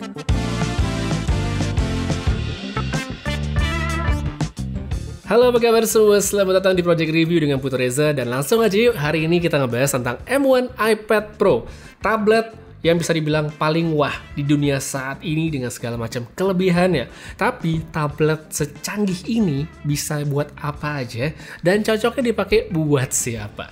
Halo, apa kabar semua? Selamat datang di Project Review dengan Putu Reza. Dan langsung aja yuk, hari ini kita ngebahas tentang M1 iPad Pro, tablet yang bisa dibilang paling wah di dunia saat ini dengan segala macam kelebihannya. Tapi tablet secanggih ini bisa buat apa aja dan cocoknya dipakai buat siapa?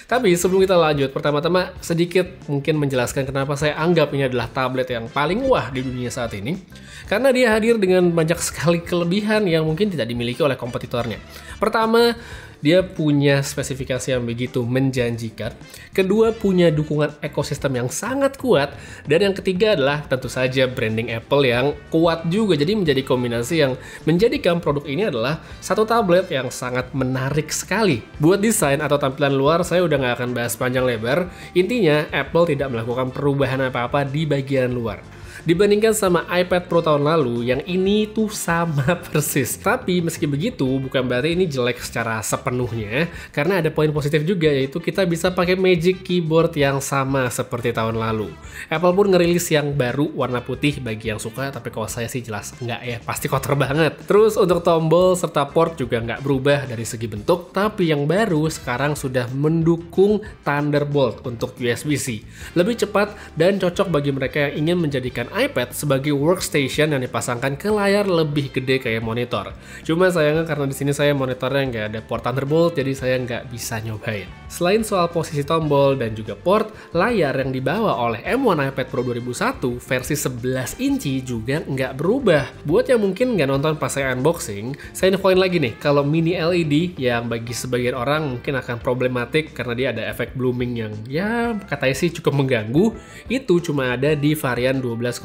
Tapi sebelum kita lanjut, pertama-tama sedikit mungkin menjelaskan kenapa saya anggap ini adalah tablet yang paling wah di dunia saat ini. Karena dia hadir dengan banyak sekali kelebihan yang mungkin tidak dimiliki oleh kompetitornya. Pertama, dia punya spesifikasi yang begitu menjanjikan. Kedua, punya dukungan ekosistem yang sangat kuat. Dan yang ketiga adalah tentu saja branding Apple yang kuat juga. Jadi menjadi kombinasi yang menjadikan produk ini adalah satu tablet yang sangat menarik sekali. Buat desain atau tampilan luar, saya udah nggak akan bahas panjang lebar. Intinya, Apple tidak melakukan perubahan apa-apa di bagian luar. Dibandingkan sama iPad Pro tahun lalu, yang ini tuh sama persis. Tapi meski begitu, bukan berarti ini jelek secara sepenuhnya, karena ada poin positif juga, yaitu kita bisa pakai Magic Keyboard yang sama seperti tahun lalu. Apple pun ngerilis yang baru warna putih bagi yang suka, tapi kalau saya sih jelas nggak ya, pasti kotor banget. Terus untuk tombol serta port juga nggak berubah dari segi bentuk, tapi yang baru sekarang sudah mendukung Thunderbolt untuk USB-C. Lebih cepat dan cocok bagi mereka yang ingin menjadikan iPad sebagai workstation yang dipasangkan ke layar lebih gede kayak monitor. Cuma sayangnya karena di sini saya monitornya nggak ada port Thunderbolt, jadi saya nggak bisa nyobain. Selain soal posisi tombol dan juga port, layar yang dibawa oleh M1 iPad Pro 2001 versi 11 inci juga nggak berubah. Buat yang mungkin nggak nonton pas saya unboxing, saya infoin lagi nih, kalau mini LED yang bagi sebagian orang mungkin akan problematik karena dia ada efek blooming yang ya katanya sih cukup mengganggu, itu cuma ada di varian 12,9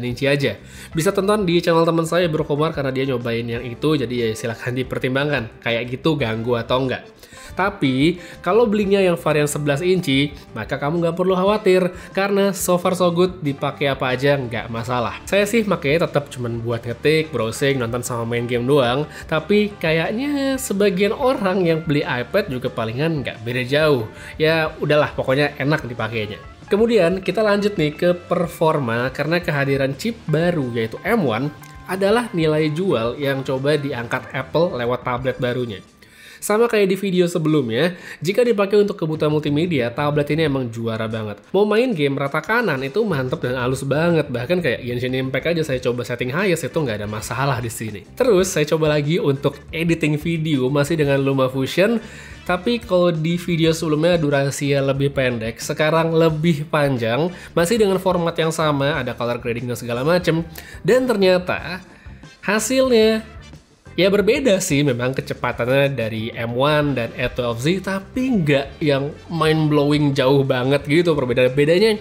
inci aja. Bisa tonton di channel teman saya Bro Komar karena dia nyobain yang itu, jadi ya silahkan dipertimbangkan kayak gitu ganggu atau enggak. Tapi kalau belinya yang varian 11 inci, maka kamu nggak perlu khawatir karena so far so good, dipakai apa aja nggak masalah. Saya sih makanya tetap cuman buat ngetik, browsing, nonton sama main game doang. Tapi kayaknya sebagian orang yang beli iPad juga palingan nggak beda jauh. Ya udahlah, pokoknya enak dipakainya. Kemudian kita lanjut nih ke performa, karena kehadiran chip baru yaitu M1 adalah nilai jual yang coba diangkat Apple lewat tablet barunya. Sama kayak di video sebelumnya, jika dipakai untuk kebutuhan multimedia, tablet ini emang juara banget. Mau main game rata kanan itu mantep dan halus banget, bahkan kayak Genshin Impact aja saya coba setting highest itu nggak ada masalah di sini. Terus saya coba lagi untuk editing video masih dengan LumaFusion. Tapi kalau di video sebelumnya durasinya lebih pendek, sekarang lebih panjang, masih dengan format yang sama, ada color grading dan segala macem. Dan ternyata hasilnya ya berbeda sih, memang kecepatannya dari M1 dan A12Z, tapi nggak yang mind blowing jauh banget gitu perbedaan-bedanya.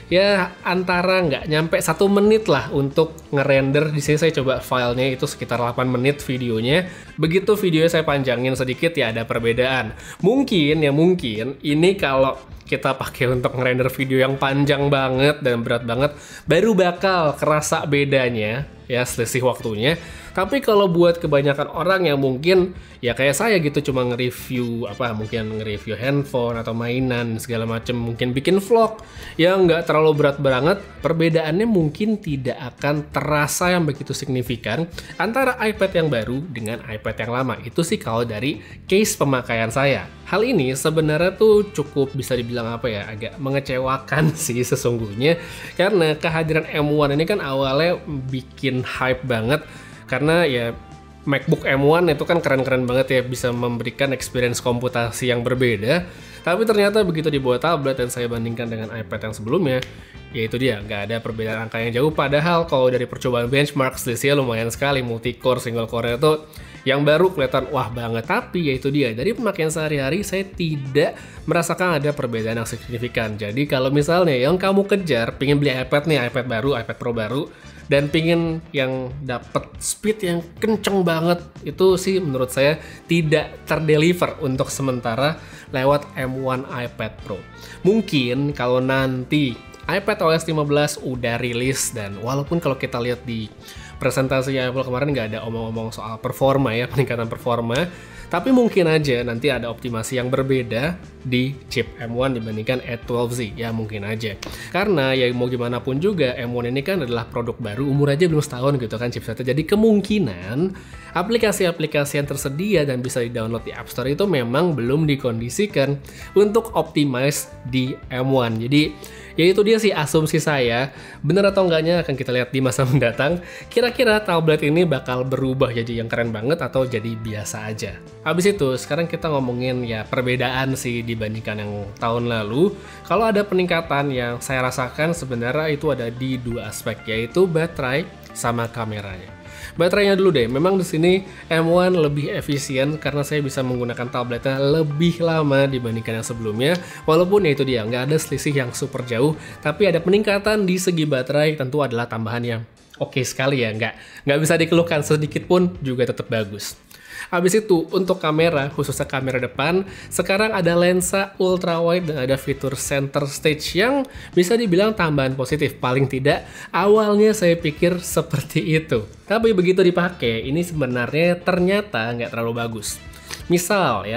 Ya antara nggak nyampe 1 menit lah untuk ngerender. Di sini saya coba filenya itu sekitar 8 menit videonya. Begitu videonya saya panjangin sedikit ya ada perbedaan. Mungkin ini kalau kita pakai untuk ngerender video yang panjang banget dan berat banget, baru bakal kerasa bedanya ya, selisih waktunya. Tapi kalau buat kebanyakan orang yang mungkin ya kayak saya gitu, cuma nge-review mungkin nge-review handphone atau mainan segala macem, mungkin bikin vlog yang nggak terlalu berat banget, perbedaannya mungkin tidak akan terasa yang begitu signifikan antara iPad yang baru dengan iPad yang lama. Itu sih kalau dari case pemakaian saya. Hal ini sebenarnya tuh cukup bisa dibilang agak mengecewakan sih sesungguhnya, karena kehadiran M1 ini kan awalnya bikin hype banget. Karena ya MacBook M1 itu kan keren-keren banget ya, bisa memberikan experience komputasi yang berbeda. Tapi ternyata begitu dibuat tablet dan saya bandingkan dengan iPad yang sebelumnya, ya itu dia, nggak ada perbedaan angka yang jauh. Padahal kalau dari percobaan benchmark, selisihnya lumayan sekali, multi-core, single-core itu yang baru kelihatan wah banget. Tapi ya itu dia, dari pemakaian sehari-hari saya tidak merasakan ada perbedaan yang signifikan. Jadi kalau misalnya yang kamu kejar, pengen beli iPad nih, iPad baru, iPad Pro baru, dan pingin yang dapet speed yang kenceng banget, itu sih menurut saya tidak terdeliver untuk sementara lewat M1 iPad Pro. Mungkin kalau nanti iPad OS 15 udah rilis, dan walaupun kalau kita lihat di presentasi Apple kemarin nggak ada omong-omong soal performa ya, peningkatan performa, Tapi mungkin aja nanti ada optimasi yang berbeda di chip M1 dibandingkan A12Z. Ya mungkin aja. Karena ya mau gimana pun juga M1 ini kan adalah produk baru, umur aja belum setahun gitu kan chipsetnya. Jadi kemungkinan aplikasi-aplikasi yang tersedia dan bisa di-download di App Store itu memang belum dikondisikan untuk optimize di M1. Jadi ya itu dia sih asumsi saya. Benar atau enggaknya akan kita lihat di masa mendatang. Kira-kira tablet ini bakal berubah jadi yang keren banget atau jadi biasa aja. Habis itu sekarang kita ngomongin ya perbedaan sih dibandingkan yang tahun lalu. Kalau ada peningkatan yang saya rasakan sebenarnya itu ada di dua aspek, yaitu baterai sama kameranya. Baterainya dulu deh, memang di sini M1 lebih efisien karena saya bisa menggunakan tabletnya lebih lama dibandingkan yang sebelumnya. Walaupun ya itu dia, nggak ada selisih yang super jauh, tapi ada peningkatan di segi baterai tentu adalah tambahan yang oke sekali ya, nggak bisa dikeluhkan sedikit pun juga tetap bagus. Habis itu untuk kamera, khususnya kamera depan, sekarang ada lensa ultra wide dan ada fitur center stage yang bisa dibilang tambahan positif. Paling tidak, awalnya saya pikir seperti itu. Tapi begitu dipakai, ini sebenarnya ternyata nggak terlalu bagus. Misal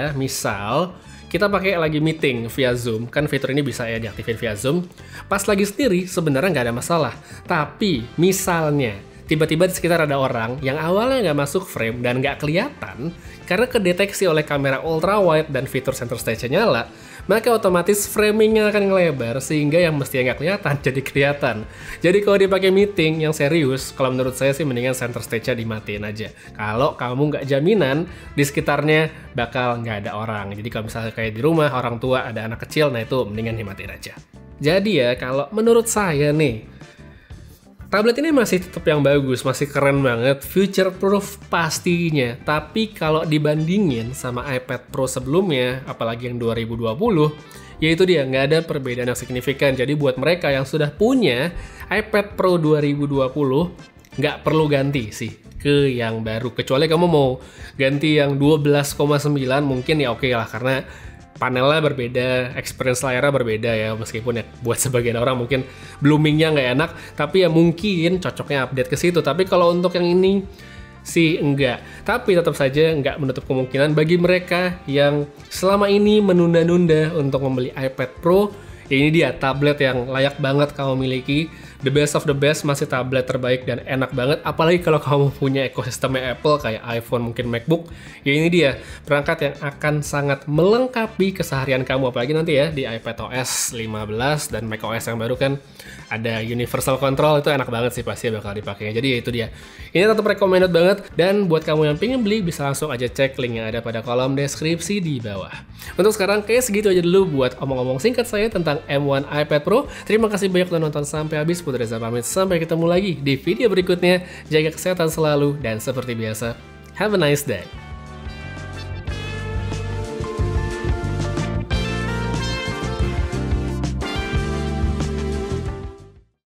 kita pakai lagi meeting via Zoom, kan fitur ini bisa ya diaktifin via Zoom. Pas lagi sendiri sebenarnya nggak ada masalah. Tapi misalnya tiba-tiba di sekitar ada orang yang awalnya nggak masuk frame dan nggak kelihatan karena kedeteksi oleh kamera ultra wide dan fitur center stage-nya nyala, maka otomatis framingnya akan ngelebar sehingga yang mestinya nggak kelihatan jadi kelihatan. Jadi kalau dipakai meeting yang serius, kalau menurut saya sih mendingan center stage-nya dimatiin aja. Kalau kamu nggak jaminan di sekitarnya bakal nggak ada orang. Jadi kalau misalnya kayak di rumah orang tua ada anak kecil, nah itu mendingan dimatiin aja. Jadi ya kalau menurut saya nih, tablet ini masih tetap yang bagus, masih keren banget, future proof pastinya. Tapi kalau dibandingin sama iPad Pro sebelumnya, apalagi yang 2020, ya itu dia, nggak ada perbedaan yang signifikan. Jadi buat mereka yang sudah punya iPad Pro 2020, nggak perlu ganti sih ke yang baru. Kecuali kamu mau ganti yang 12,9 mungkin ya oke lah, karena panelnya berbeda, experience layarnya berbeda ya, meskipun ya buat sebagian orang mungkin bloomingnya nggak enak, tapi ya mungkin cocoknya update ke situ. Tapi kalau untuk yang ini sih enggak. Tapi tetap saja nggak menutup kemungkinan bagi mereka yang selama ini menunda-nunda untuk membeli iPad Pro, ya ini dia tablet yang layak banget kamu miliki. The best of the best, masih tablet terbaik dan enak banget. Apalagi kalau kamu punya ekosistemnya Apple kayak iPhone, mungkin MacBook. Ya ini dia, perangkat yang akan sangat melengkapi keseharian kamu. Apalagi nanti ya di iPadOS 15 dan macOS yang baru kan ada Universal Control, itu enak banget sih pasti bakal dipakai. Jadi ya itu dia. Ini tetap recommended banget. Dan buat kamu yang pengen beli, bisa langsung aja cek link yang ada pada kolom deskripsi di bawah. Untuk sekarang kayak segitu aja dulu buat omong-omong singkat saya tentang M1 iPad Pro. Terima kasih banyak udah nonton sampai habis. Reza pamit, sampai ketemu lagi di video berikutnya. Jaga kesehatan selalu dan seperti biasa, have a nice day.